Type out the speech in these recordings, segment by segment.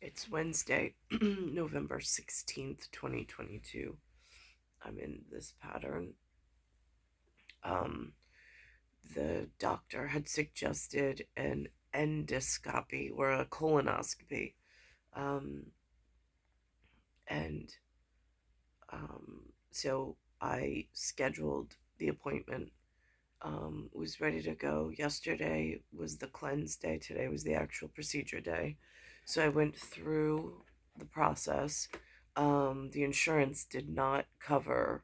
It's Wednesday, November 16th, 2022. I'm in this pattern. Um, the doctor had suggested an endoscopy or a colonoscopy. Um, and so I scheduled the appointment, was ready to go. Yesterday was the cleanse day, today was the actual procedure day. So I went through the process. The insurance did not cover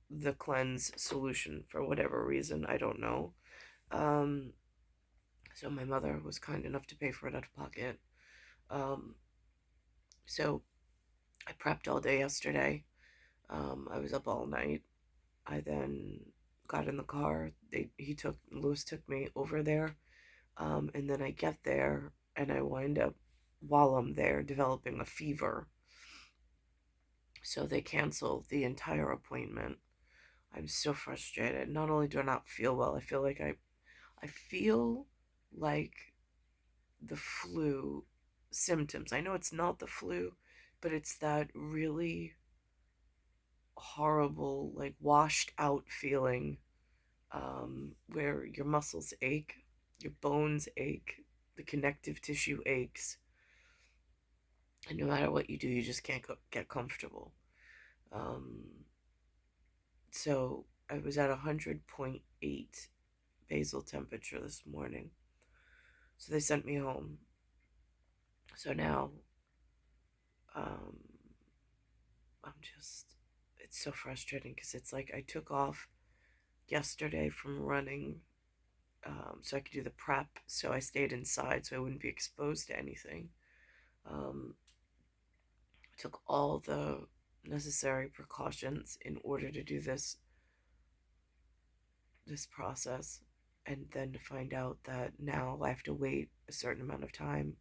the cleanse solution for whatever reason, I don't know. Um, so my mother was kind enough to pay for it out of pocket. Um, so I prepped all day yesterday. I was up all night. I then got in the car. Lewis took me over there. And then I get there and I wind up, while I'm there, developing a fever. So they cancel the entire appointment. I'm so frustrated. Not only do I not feel well, I feel like the flu symptoms. I know it's not the flu, but it's that really horrible, like washed out feeling, where your muscles ache, your bones ache, the connective tissue aches, and no matter what you do, you just can't get comfortable. Um, so I was at 100.8 basal temperature this morning. So they sent me home. So now, um, it's so frustrating because it's like I took off yesterday from running, so I could do the prep. So I stayed inside so I wouldn't be exposed to anything. I took all the necessary precautions in order to do this process, and then to find out that now I have to wait a certain amount of time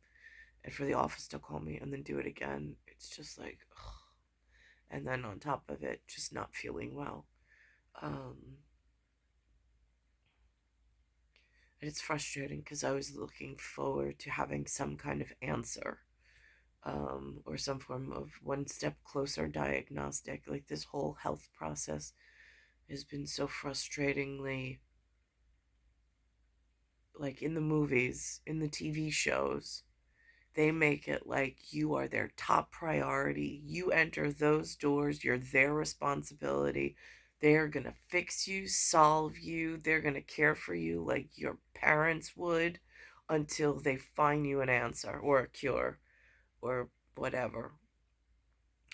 and for the office to call me and then do it again. It's just like, ugh. And then on top of it, just not feeling well. Um, and it's frustrating because I was looking forward to having some kind of answer, or some form of one step closer diagnostic. Like this whole health process has been so frustratingly, like in the movies, in the TV shows, they make it like you are their top priority. You enter those doors, you're their responsibility. They're going to fix you, solve you. They're going to care for you like your parents would until they find you an answer or a cure or whatever.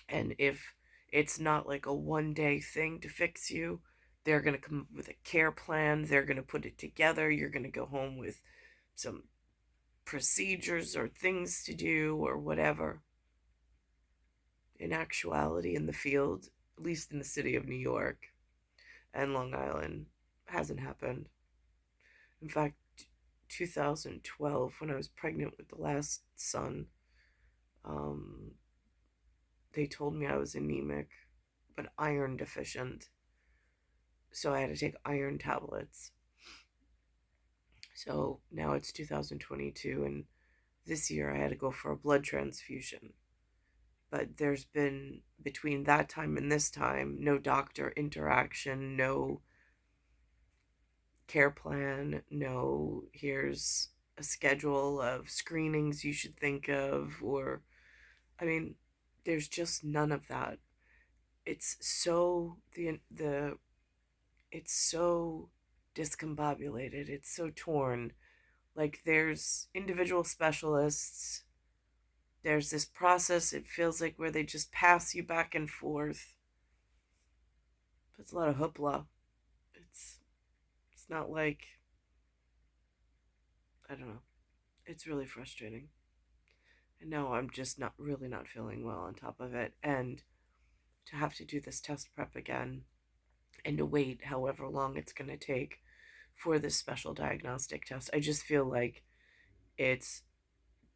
And if it's not like a 1 day thing to fix you, they're going to come up with a care plan. They're going to put it together. You're going to go home with some procedures or things to do or whatever. In actuality, in the field, at least in the city of New York and Long Island, hasn't happened. In fact, 2012, when I was pregnant with the last son, um, they told me I was anemic, but iron deficient. So I had to take iron tablets. So now it's 2022, and this year I had to go for a blood transfusion. But there's been, between that time and this time, no doctor interaction, no care plan, no here's a schedule of screenings you should think of, or, I mean, there's just none of that. It's so, it's so discombobulated, it's so torn. Like, there's individual specialists, there's this process, it feels like, where they just pass you back and forth. But it's a lot of hoopla. It's it's not like, I don't know. It's really frustrating. And now I'm just not feeling well on top of it. And to have to do this test prep again and to wait however long it's going to take for this special diagnostic test. I just feel like it's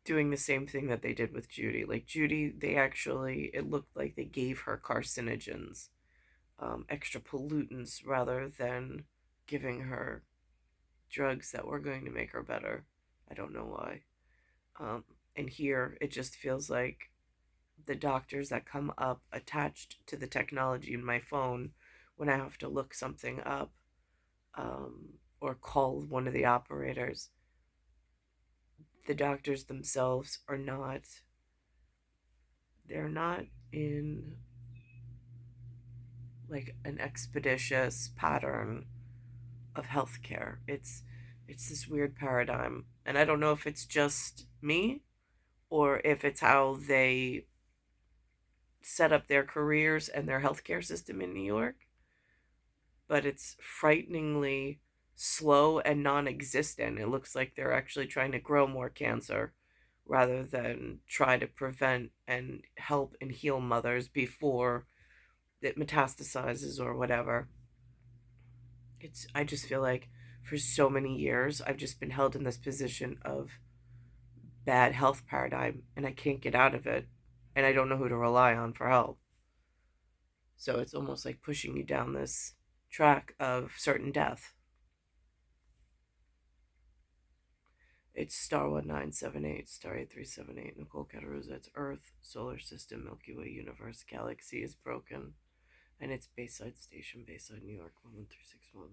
doing the same thing that they did with Judy. Like Judy, it looked like they gave her carcinogens, extra pollutants, rather than giving her drugs that were going to make her better. I don't know why. Um, And here it just feels like the doctors that come up attached to the technology in my phone when I have to look something up, or call one of the operators. The doctors themselves are not, they're not in like an expeditious pattern of healthcare. It's this weird paradigm. And I don't know if it's just me or if it's how they set up their careers and their healthcare system in New York, but it's frighteningly slow and non-existent. It looks like they're actually trying to grow more cancer rather than try to prevent and help and heal mothers before it metastasizes or whatever. I just feel like for so many years I've just been held in this position of bad health paradigm and I can't get out of it and I don't know who to rely on for help. So it's almost like pushing you down this track of certain death. It's star 1978, star 8378, Nicole, Cattaruzza. It's Earth, solar system, Milky Way, universe, galaxy is broken, and it's Bayside Station, Bayside, New York, 11361.